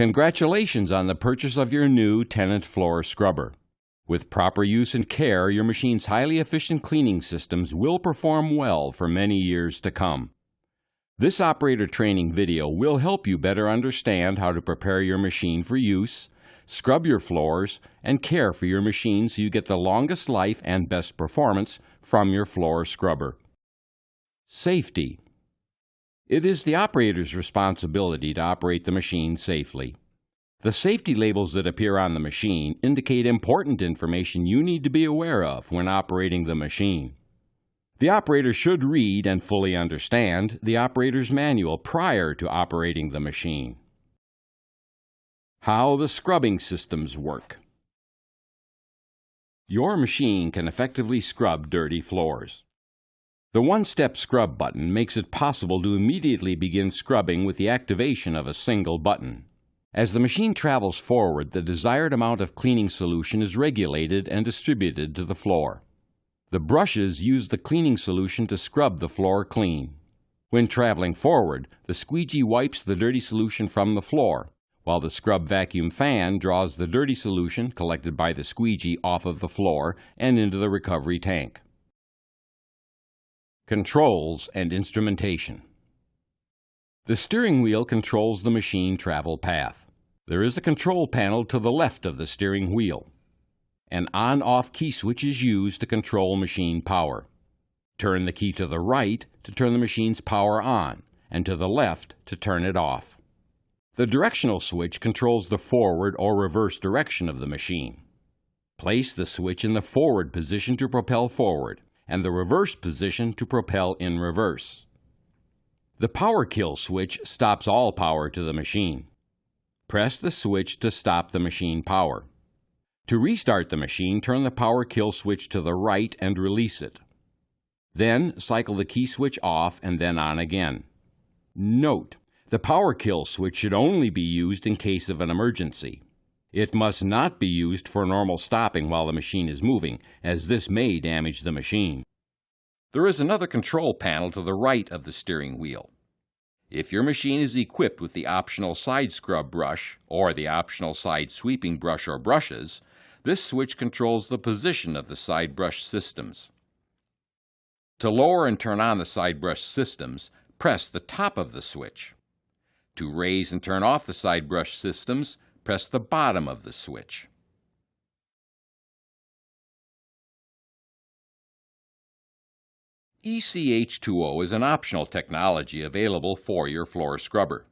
Congratulations on the purchase of your new Tennant floor scrubber. With proper use and care, your machine's highly efficient cleaning systems will perform well for many years to come. This operator training video will help you better understand how to prepare your machine for use, scrub your floors, and care for your machine so you get the longest life and best performance from your floor scrubber. Safety. It is the operator's responsibility to operate the machine safely. The safety labels that appear on the machine indicate important information you need to be aware of when operating the machine. The operator should read and fully understand the operator's manual prior to operating the machine. How the scrubbing systems work. Your machine can effectively scrub dirty floors. The one-step scrub button makes it possible to immediately begin scrubbing with the activation of a single button. As the machine travels forward, the desired amount of cleaning solution is regulated and distributed to the floor. The brushes use the cleaning solution to scrub the floor clean. When traveling forward, the squeegee wipes the dirty solution from the floor, while the scrub vacuum fan draws the dirty solution collected by the squeegee off of the floor and into the recovery tank. Controls and instrumentation. The steering wheel controls the machine travel path. There is a control panel to the left of the steering wheel. An on-off key switch is used to control machine power. Turn the key to the right to turn the machine's power on, and to the left to turn it off. The directional switch controls the forward or reverse direction of the machine. Place the switch in the forward position to propel forward, and the reverse position to propel in reverse. The power kill switch stops all power to the machine. Press the switch to stop the machine power. To restart the machine, turn the power kill switch to the right and release it. Then cycle the key switch off and then on again. Note: the power kill switch should only be used in case of an emergency. It must not be used for normal stopping while the machine is moving, as this may damage the machine. There is another control panel to the right of the steering wheel. If your machine is equipped with the optional side scrub brush or the optional side sweeping brush or brushes, this switch controls the position of the side brush systems. To lower and turn on the side brush systems, press the top of the switch. To raise and turn off the side brush systems, press the bottom of the switch. ECH2O is an optional technology available for your floor scrubber.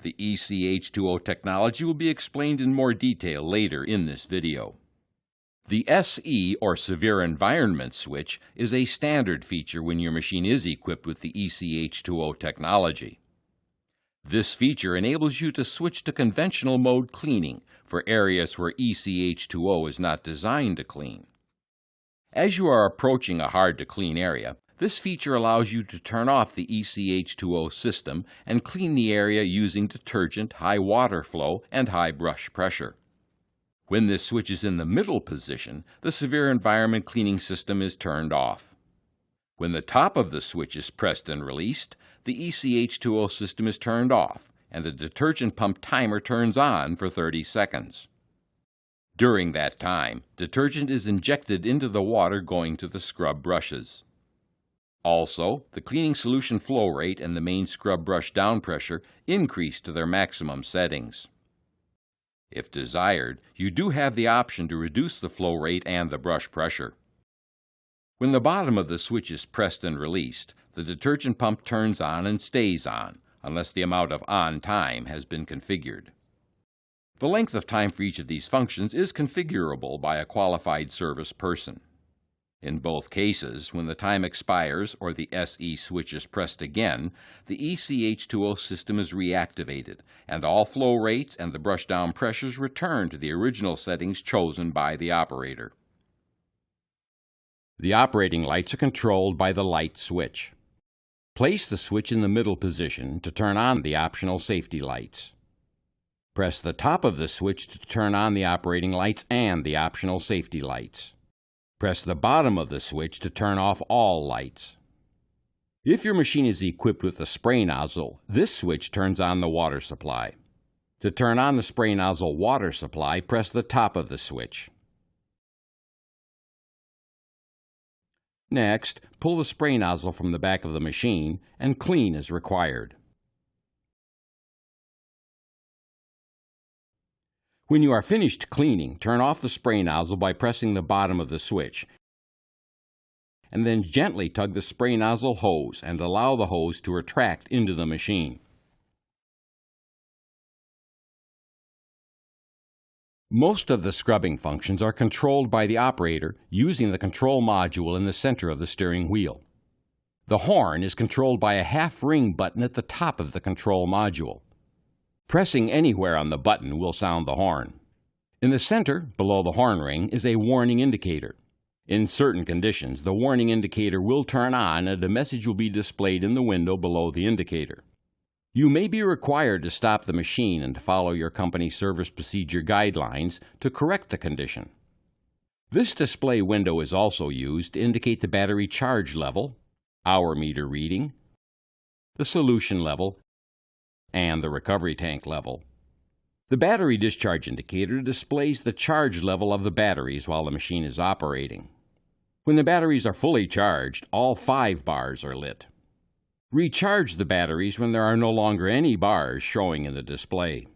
The ECH2O technology will be explained in more detail later in this video. The SE, or Severe Environment Switch, is a standard feature when your machine is equipped with the ECH2O technology. This feature enables you to switch to conventional mode cleaning for areas where ECH2O is not designed to clean. As you are approaching a hard-to-clean area, this feature allows you to turn off the ECH2O system and clean the area using detergent, high water flow, and high brush pressure. When this switch is in the middle position, the Severe Environment Cleaning system is turned off. When the top of the switch is pressed and released, the ECH2O system is turned off, and the detergent pump timer turns on for 30 seconds. During that time, detergent is injected into the water going to the scrub brushes. Also, the cleaning solution flow rate and the main scrub brush down pressure increase to their maximum settings. If desired, you do have the option to reduce the flow rate and the brush pressure. When the bottom of the switch is pressed and released, the detergent pump turns on and stays on, unless the amount of on time has been configured. The length of time for each of these functions is configurable by a qualified service person. In both cases, when the time expires or the SE switch is pressed again, the ECH2O system is reactivated, and all flow rates and the brush down pressures return to the original settings chosen by the operator. The operating lights are controlled by the light switch. Place the switch in the middle position to turn on the optional safety lights. Press the top of the switch to turn on the operating lights and the optional safety lights. Press the bottom of the switch to turn off all lights. If your machine is equipped with a spray nozzle, this switch turns on the water supply. To turn on the spray nozzle water supply, press the top of the switch. Next, pull the spray nozzle from the back of the machine and clean as required. When you are finished cleaning, turn off the spray nozzle by pressing the bottom of the switch, and then gently tug the spray nozzle hose and allow the hose to retract into the machine. Most of the scrubbing functions are controlled by the operator using the control module in the center of the steering wheel. The horn is controlled by a half-ring button at the top of the control module. Pressing anywhere on the button will sound the horn. In the center, below the horn ring, is a warning indicator. In certain conditions, the warning indicator will turn on and a message will be displayed in the window below the indicator. You may be required to stop the machine and to follow your company service procedure guidelines to correct the condition. This display window is also used to indicate the battery charge level, hour meter reading, the solution level, and the recovery tank level. The battery discharge indicator displays the charge level of the batteries while the machine is operating. When the batteries are fully charged, all 5 bars are lit. Recharge the batteries when there are no longer any bars showing in the display.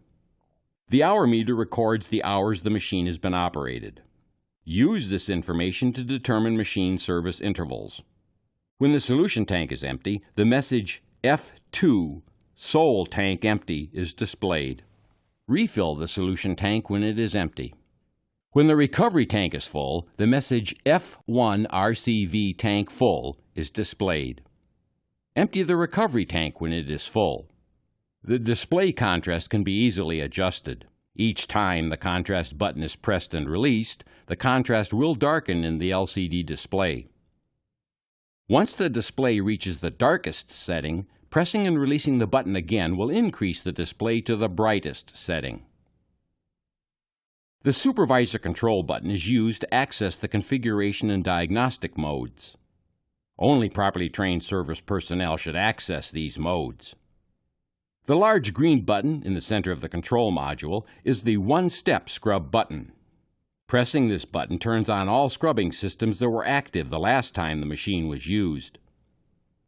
The hour meter records the hours the machine has been operated. Use this information to determine machine service intervals. When the solution tank is empty, the message F2 Sole Tank Empty is displayed. Refill the solution tank when it is empty. When the recovery tank is full, the message F1 RCV Tank Full is displayed. Empty the recovery tank when it is full. The display contrast can be easily adjusted. Each time the contrast button is pressed and released, the contrast will darken in the LCD display. Once the display reaches the darkest setting, pressing and releasing the button again will increase the display to the brightest setting. The supervisor control button is used to access the configuration and diagnostic modes. Only properly trained service personnel should access these modes. The large green button in the center of the control module is the one-step scrub button. Pressing this button turns on all scrubbing systems that were active the last time the machine was used.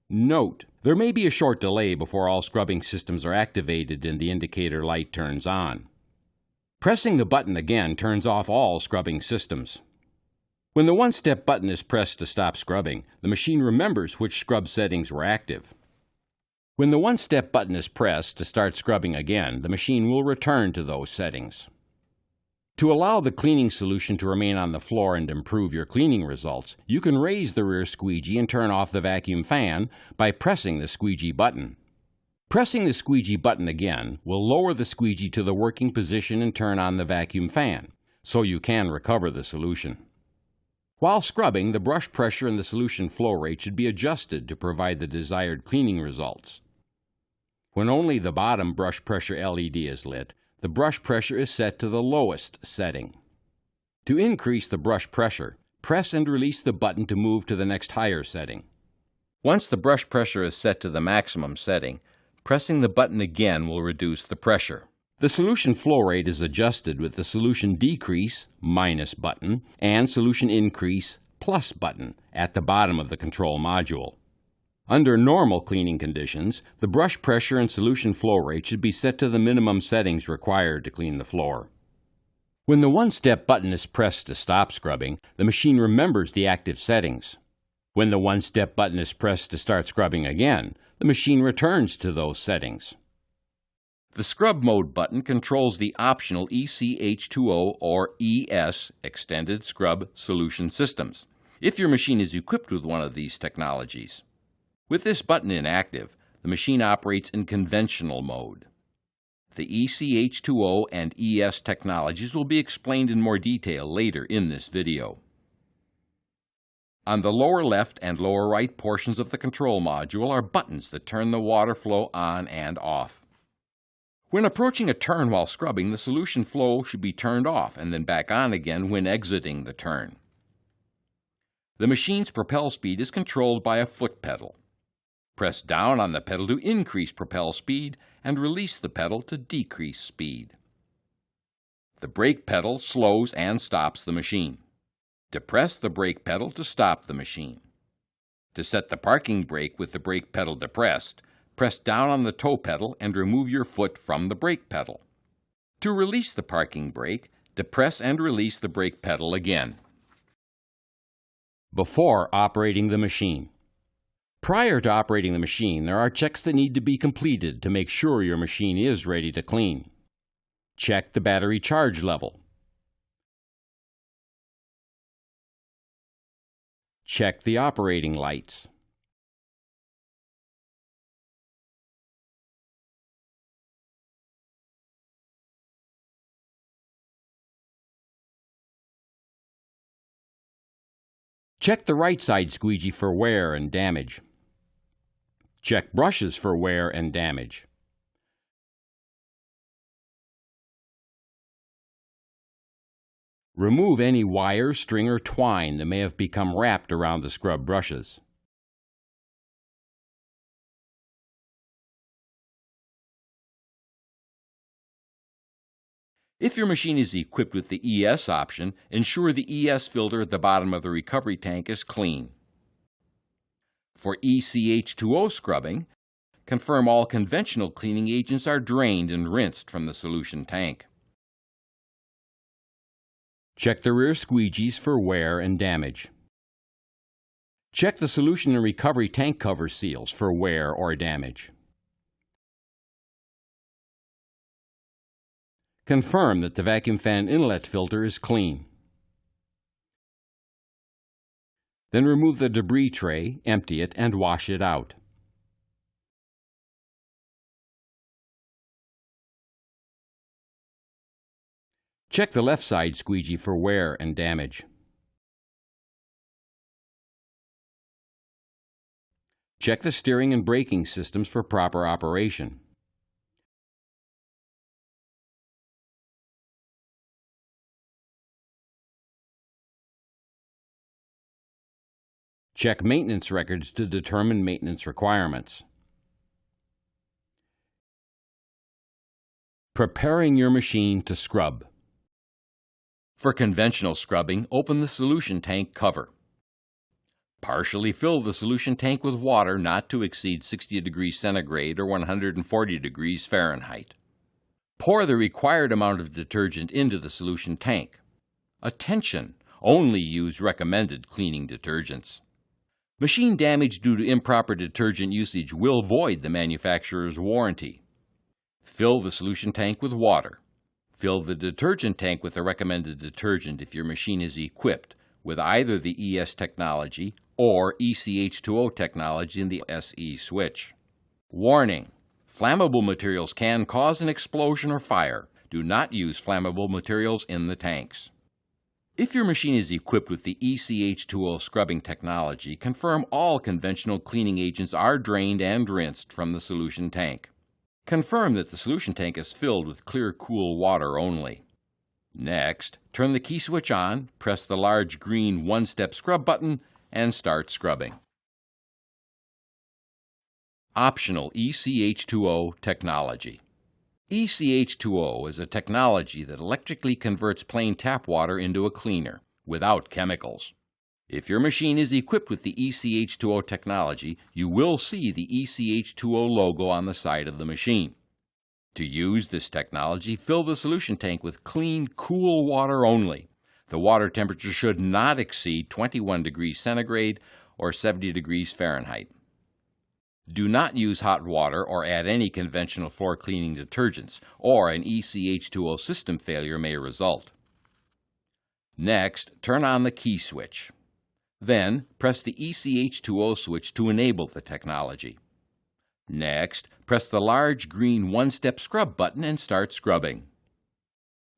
Note, there may be a short delay before all scrubbing systems are activated and the indicator light turns on. Pressing the button again turns off all scrubbing systems. When the one-step button is pressed to stop scrubbing, the machine remembers which scrub settings were active. When the one-step button is pressed to start scrubbing again, the machine will return to those settings. To allow the cleaning solution to remain on the floor and improve your cleaning results, you can raise the rear squeegee and turn off the vacuum fan by pressing the squeegee button. Pressing the squeegee button again will lower the squeegee to the working position and turn on the vacuum fan, so you can recover the solution. While scrubbing, the brush pressure and the solution flow rate should be adjusted to provide the desired cleaning results. When only the bottom brush pressure LED is lit, the brush pressure is set to the lowest setting. To increase the brush pressure, press and release the button to move to the next higher setting. Once the brush pressure is set to the maximum setting, pressing the button again will reduce the pressure. The solution flow rate is adjusted with the solution decrease minus button and solution increase plus button at the bottom of the control module. Under normal cleaning conditions, the brush pressure and solution flow rate should be set to the minimum settings required to clean the floor. When the one-step button is pressed to stop scrubbing, the machine remembers the active settings. When the one-step button is pressed to start scrubbing again, the machine returns to those settings. The Scrub Mode button controls the optional ECH2O or ES Extended Scrub Solution Systems, if your machine is equipped with one of these technologies. With this button inactive, the machine operates in conventional mode. The ECH2O and ES technologies will be explained in more detail later in this video. On the lower left and lower right portions of the control module are buttons that turn the water flow on and off. When approaching a turn while scrubbing, the solution flow should be turned off and then back on again when exiting the turn. The machine's propel speed is controlled by a foot pedal. Press down on the pedal to increase propel speed and release the pedal to decrease speed. The brake pedal slows and stops the machine. Depress the brake pedal to stop the machine. To set the parking brake with the brake pedal depressed, press down on the toe pedal and remove your foot from the brake pedal. To release the parking brake, depress and release the brake pedal again. Before operating the machine. Prior to operating the machine, there are checks that need to be completed to make sure your machine is ready to clean. Check the battery charge level. Check the operating lights. Check the right side squeegee for wear and damage. Check brushes for wear and damage. Remove any wire, string, or twine that may have become wrapped around the scrub brushes. If your machine is equipped with the ES option, ensure the ES filter at the bottom of the recovery tank is clean. For ECH2O scrubbing, confirm all conventional cleaning agents are drained and rinsed from the solution tank. Check the rear squeegees for wear and damage. Check the solution and recovery tank cover seals for wear or damage. Confirm that the vacuum fan inlet filter is clean. Then remove the debris tray, empty it, and wash it out. Check the left side squeegee for wear and damage. Check the steering and braking systems for proper operation. Check maintenance records to determine maintenance requirements. Preparing your machine to scrub. For conventional scrubbing, open the solution tank cover. Partially fill the solution tank with water not to exceed 60 degrees centigrade or 140 degrees Fahrenheit. Pour the required amount of detergent into the solution tank. Attention! Only use recommended cleaning detergents. Machine damage due to improper detergent usage will void the manufacturer's warranty. Fill the solution tank with water. Fill the detergent tank with the recommended detergent if your machine is equipped with either the ES technology or ECH2O technology in the SE switch. Warning: flammable materials can cause an explosion or fire. Do not use flammable materials in the tanks. If your machine is equipped with the ECH2O scrubbing technology, confirm all conventional cleaning agents are drained and rinsed from the solution tank. Confirm that the solution tank is filled with clear, cool water only. Next, turn the key switch on, press the large green one-step scrub button, and start scrubbing. Optional ECH2O technology. ECH2O is a technology that electrically converts plain tap water into a cleaner, without chemicals. If your machine is equipped with the ECH2O technology, you will see the ECH2O logo on the side of the machine. To use this technology, fill the solution tank with clean, cool water only. The water temperature should not exceed 21 degrees centigrade or 70 degrees Fahrenheit. Do not use hot water or add any conventional floor cleaning detergents, or an ECH2O system failure may result. Next, turn on the key switch. Then, press the ECH2O switch to enable the technology. Next, press the large green one-step scrub button and start scrubbing.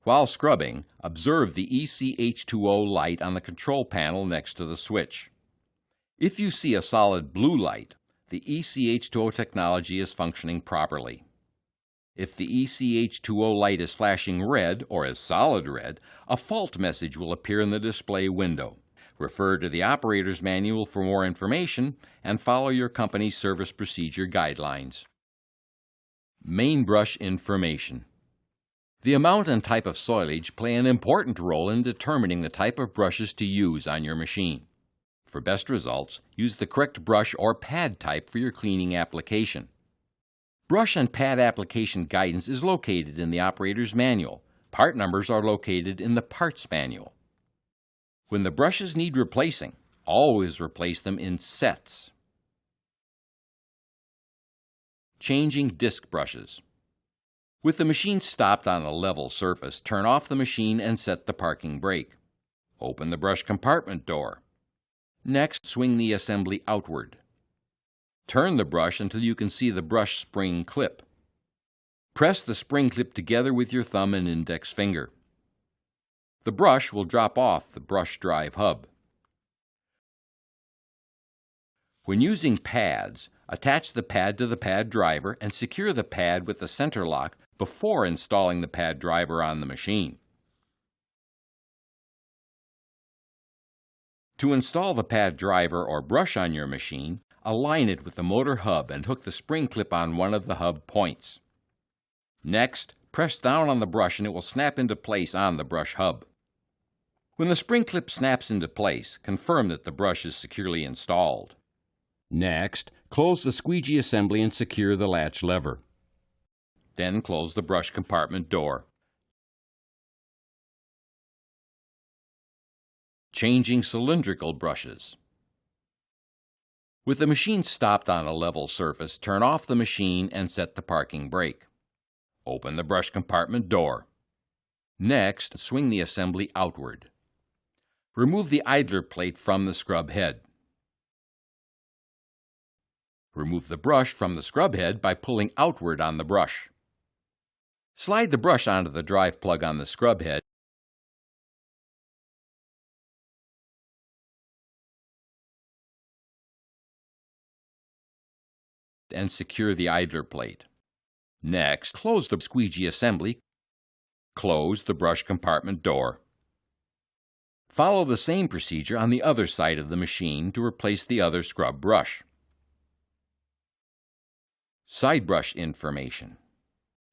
While scrubbing, observe the ECH2O light on the control panel next to the switch. If you see a solid blue light, the ECH2O technology is functioning properly. If the ECH2O light is flashing red or is solid red, a fault message will appear in the display window. Refer to the operator's manual for more information and follow your company's service procedure guidelines. Main brush information. The amount and type of soilage play an important role in determining the type of brushes to use on your machine. For best results, use the correct brush or pad type for your cleaning application. Brush and pad application guidance is located in the operator's manual. Part numbers are located in the parts manual. When the brushes need replacing, always replace them in sets. Changing disc brushes. With the machine stopped on a level surface, turn off the machine and set the parking brake. Open the brush compartment door. Next, swing the assembly outward. Turn the brush until you can see the brush spring clip. Press the spring clip together with your thumb and index finger. The brush will drop off the brush drive hub. When using pads, attach the pad to the pad driver and secure the pad with the center lock before installing the pad driver on the machine. To install the pad driver or brush on your machine, align it with the motor hub and hook the spring clip on one of the hub points. Next, press down on the brush and it will snap into place on the brush hub. When the spring clip snaps into place, confirm that the brush is securely installed. Next, close the squeegee assembly and secure the latch lever. Then close the brush compartment door. Changing cylindrical brushes. With the machine stopped on a level surface, turn off the machine and set the parking brake. Open the brush compartment door. Next, swing the assembly outward. Remove the idler plate from the scrub head. Remove the brush from the scrub head by pulling outward on the brush. Slide the brush onto the drive plug on the scrub head and secure the idler plate. Next, close the squeegee assembly. Close the brush compartment door. Follow the same procedure on the other side of the machine to replace the other scrub brush. Side brush information.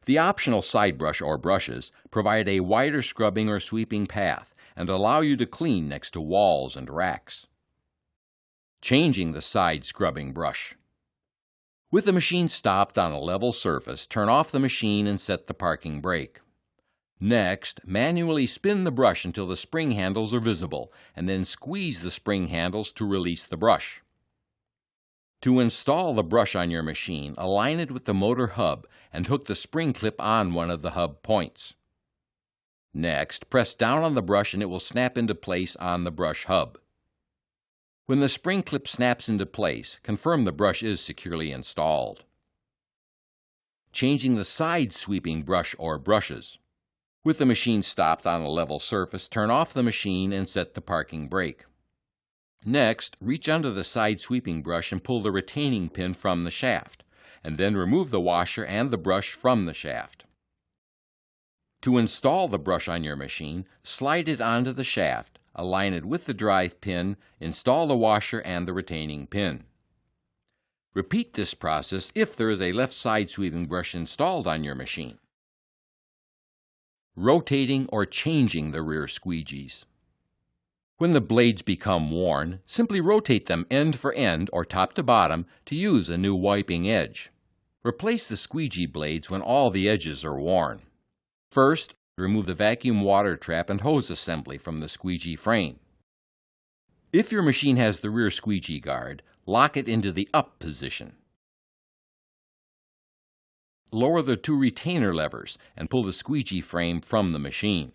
The optional side brush or brushes provide a wider scrubbing or sweeping path and allow you to clean next to walls and racks. Changing the side scrubbing brush. With the machine stopped on a level surface, turn off the machine and set the parking brake. Next, manually spin the brush until the spring handles are visible, and then squeeze the spring handles to release the brush. To install the brush on your machine, align it with the motor hub and hook the spring clip on one of the hub points. Next, press down on the brush and it will snap into place on the brush hub. When the spring clip snaps into place, confirm the brush is securely installed. Changing the side sweeping brush or brushes. With the machine stopped on a level surface, turn off the machine and set the parking brake. Next, reach under the side sweeping brush and pull the retaining pin from the shaft, and then remove the washer and the brush from the shaft. To install the brush on your machine, slide it onto the shaft, align it with the drive pin, install the washer and the retaining pin. Repeat this process if there is a left side sweeping brush installed on your machine. Rotating or changing the rear squeegees. When the blades become worn, simply rotate them end for end or top to bottom to use a new wiping edge. Replace the squeegee blades when all the edges are worn. First, remove the vacuum water trap and hose assembly from the squeegee frame. If your machine has the rear squeegee guard, lock it into the up position. Lower the two retainer levers and pull the squeegee frame from the machine.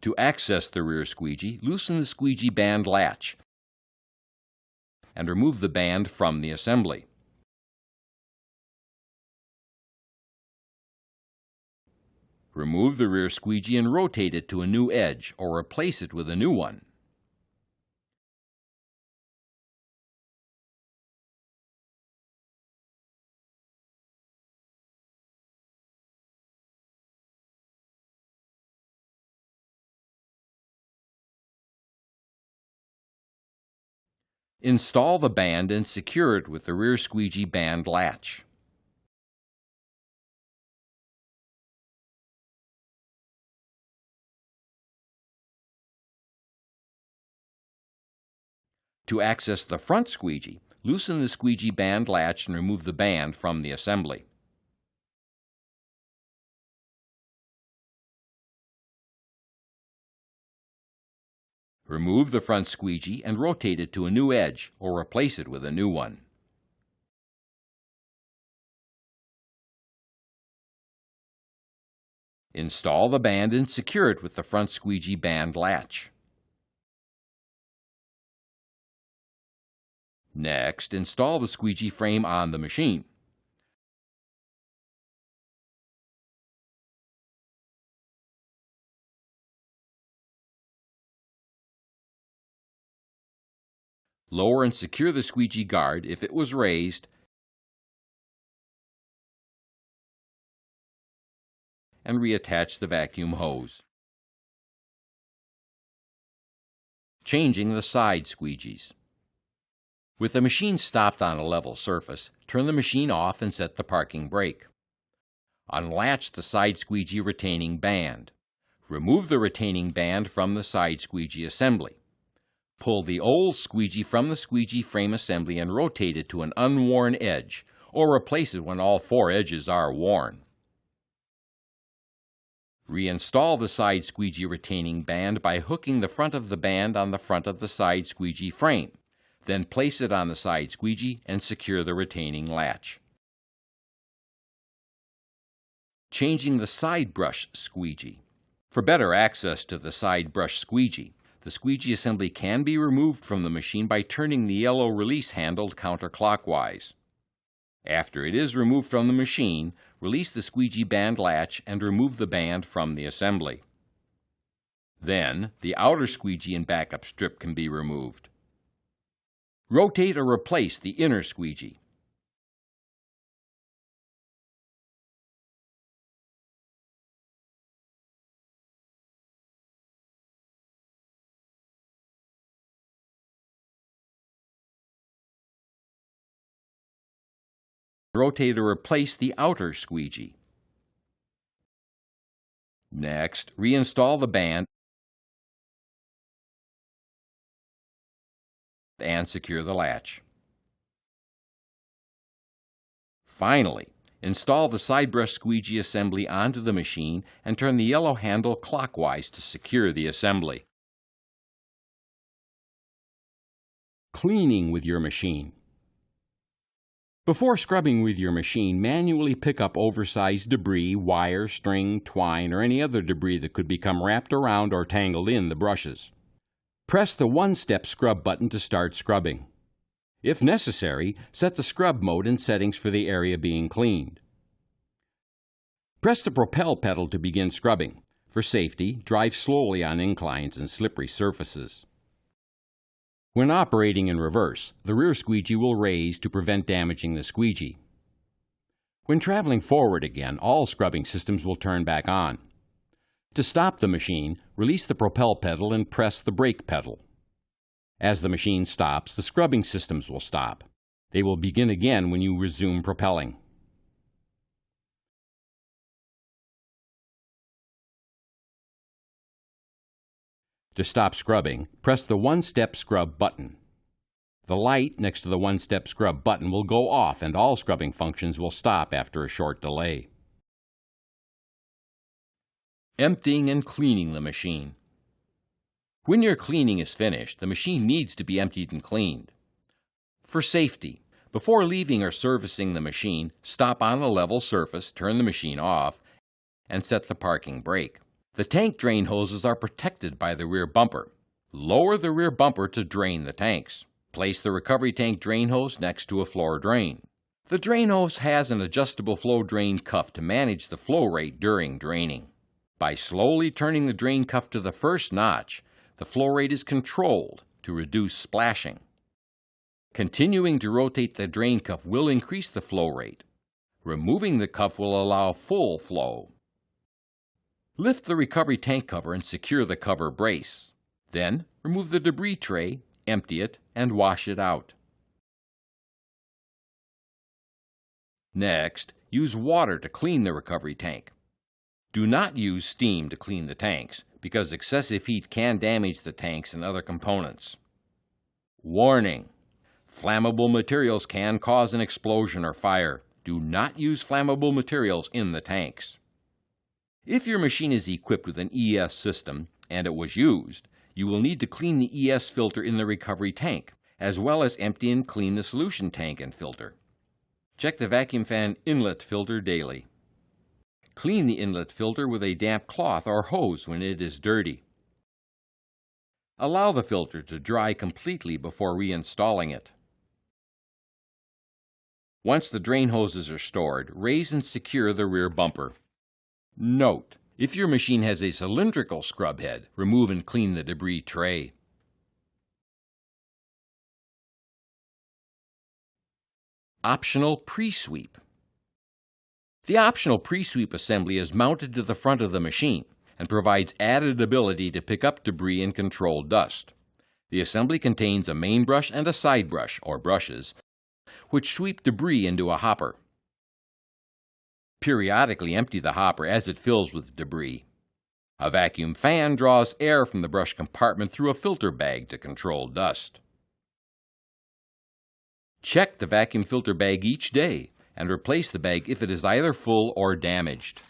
To access the rear squeegee, loosen the squeegee band latch and remove the band from the assembly. Remove the rear squeegee and rotate it to a new edge or replace it with a new one. Install the band and secure it with the rear squeegee band latch. To access the front squeegee, loosen the squeegee band latch and remove the band from the assembly. Remove the front squeegee and rotate it to a new edge or replace it with a new one. Install the band and secure it with the front squeegee band latch. Next, install the squeegee frame on the machine. Lower and secure the squeegee guard if it was raised, and reattach the vacuum hose. Changing the side squeegees. With the machine stopped on a level surface, turn the machine off and set the parking brake. Unlatch the side squeegee retaining band. Remove the retaining band from the side squeegee assembly. Pull the old squeegee from the squeegee frame assembly and rotate it to an unworn edge, or replace it when all 4 edges are worn. Reinstall the side squeegee retaining band by hooking the front of the band on the front of the side squeegee frame. Then place it on the side squeegee and secure the retaining latch. Changing the side brush squeegee. For better access to the side brush squeegee, the squeegee assembly can be removed from the machine by turning the yellow release handle counterclockwise. After it is removed from the machine, release the squeegee band latch and remove the band from the assembly. Then, the outer squeegee and backup strip can be removed. Rotate or replace the inner squeegee. Rotate or replace the outer squeegee. Next, reinstall the band and secure the latch. Finally, install the side brush squeegee assembly onto the machine and turn the yellow handle clockwise to secure the assembly. Cleaning with your machine. Before scrubbing with your machine, manually pick up oversized debris, wire, string, twine, or any other debris that could become wrapped around or tangled in the brushes. Press the one-step scrub button to start scrubbing. If necessary, set the scrub mode and settings for the area being cleaned. Press the propel pedal to begin scrubbing. For safety, drive slowly on inclines and slippery surfaces. When operating in reverse, the rear squeegee will raise to prevent damaging the squeegee. When traveling forward again, all scrubbing systems will turn back on. To stop the machine, release the propel pedal and press the brake pedal. As the machine stops, the scrubbing systems will stop. They will begin again when you resume propelling. To stop scrubbing, press the one-step scrub button. The light next to the one-step scrub button will go off and all scrubbing functions will stop after a short delay. Emptying and cleaning the machine. When your cleaning is finished, the machine needs to be emptied and cleaned. For safety, before leaving or servicing the machine, stop on a level surface, turn the machine off, and set the parking brake. The tank drain hoses are protected by the rear bumper. Lower the rear bumper to drain the tanks. Place the recovery tank drain hose next to a floor drain. The drain hose has an adjustable flow drain cuff to manage the flow rate during draining. By slowly turning the drain cuff to the first notch, the flow rate is controlled to reduce splashing. Continuing to rotate the drain cuff will increase the flow rate. Removing the cuff will allow full flow. Lift the recovery tank cover and secure the cover brace. Then, remove the debris tray empty it, and wash it out. Next, use water to clean the recovery tank. Do not use steam to clean the tanks, because excessive heat can damage the tanks and other components. Warning: flammable materials can cause an explosion or fire. Do not use flammable materials in the tanks. If your machine is equipped with an ES system, and it was used, you will need to clean the ES filter in the recovery tank, as well as empty and clean the solution tank and filter. Check the vacuum fan inlet filter daily. Clean the inlet filter with a damp cloth or hose when it is dirty. Allow the filter to dry completely before reinstalling it. Once the drain hoses are stored, raise and secure the rear bumper. Note: if your machine has a cylindrical scrub head, remove and clean the debris tray. Optional pre-sweep. The optional pre-sweep assembly is mounted to the front of the machine and provides added ability to pick up debris and control dust. The assembly contains a main brush and a side brush, or brushes, which sweep debris into a hopper. Periodically empty the hopper as it fills with debris. A vacuum fan draws air from the brush compartment through a filter bag to control dust. Check the vacuum filter bag each day and replace the bag if it is either full or damaged.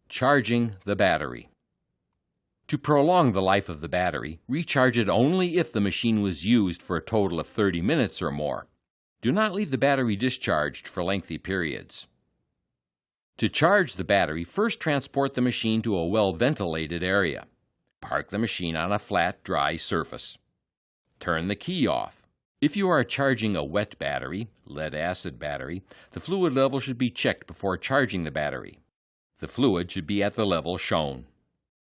Charging the battery. To prolong the life of the battery, recharge it only if the machine was used for a total of 30 minutes or more. Do not leave the battery discharged for lengthy periods. To charge the battery, first transport the machine to a well-ventilated area. Park the machine on a flat, dry surface. Turn the key off. If you are charging a wet battery, lead-acid battery, the fluid level should be checked before charging the battery. The fluid should be at the level shown.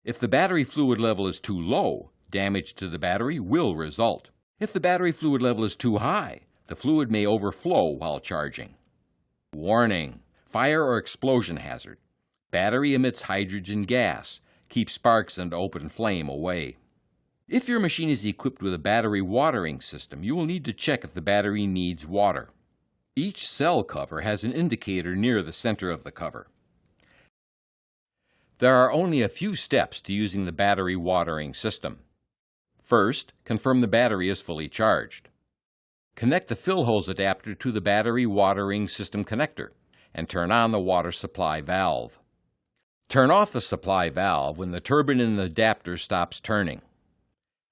If the battery fluid level is too low, damage to the battery will result. If the battery fluid level is too high, the fluid may overflow while charging. Warning: fire or explosion hazard. Battery emits hydrogen gas. Keep sparks and open flame away. If your machine is equipped with a battery watering system, you will need to check if the battery needs water. Each cell cover has an indicator near the center of the cover. There are only a few steps to using the battery watering system. First, confirm the battery is fully charged. Connect the fill hose adapter to the battery watering system connector and turn on the water supply valve. Turn off the supply valve when the turbine in the adapter stops turning.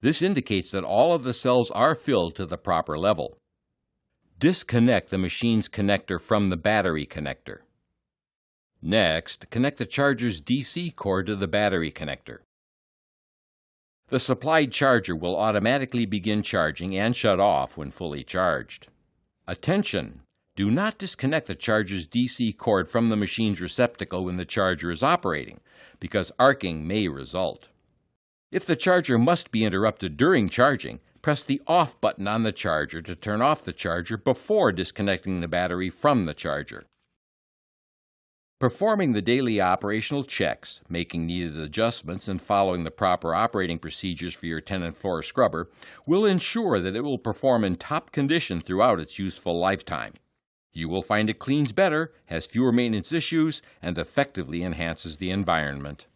This indicates that all of the cells are filled to the proper level. Disconnect the machine's connector from the battery connector. Next, connect the charger's DC cord to the battery connector. The supplied charger will automatically begin charging and shut off when fully charged. Attention! Do not disconnect the charger's DC cord from the machine's receptacle when the charger is operating, because arcing may result. If the charger must be interrupted during charging, press the off button on the charger to turn off the charger before disconnecting the battery from the charger. Performing the daily operational checks, making needed adjustments, and following the proper operating procedures for your Tennant floor scrubber will ensure that it will perform in top condition throughout its useful lifetime. You will find it cleans better, has fewer maintenance issues, and effectively enhances the environment.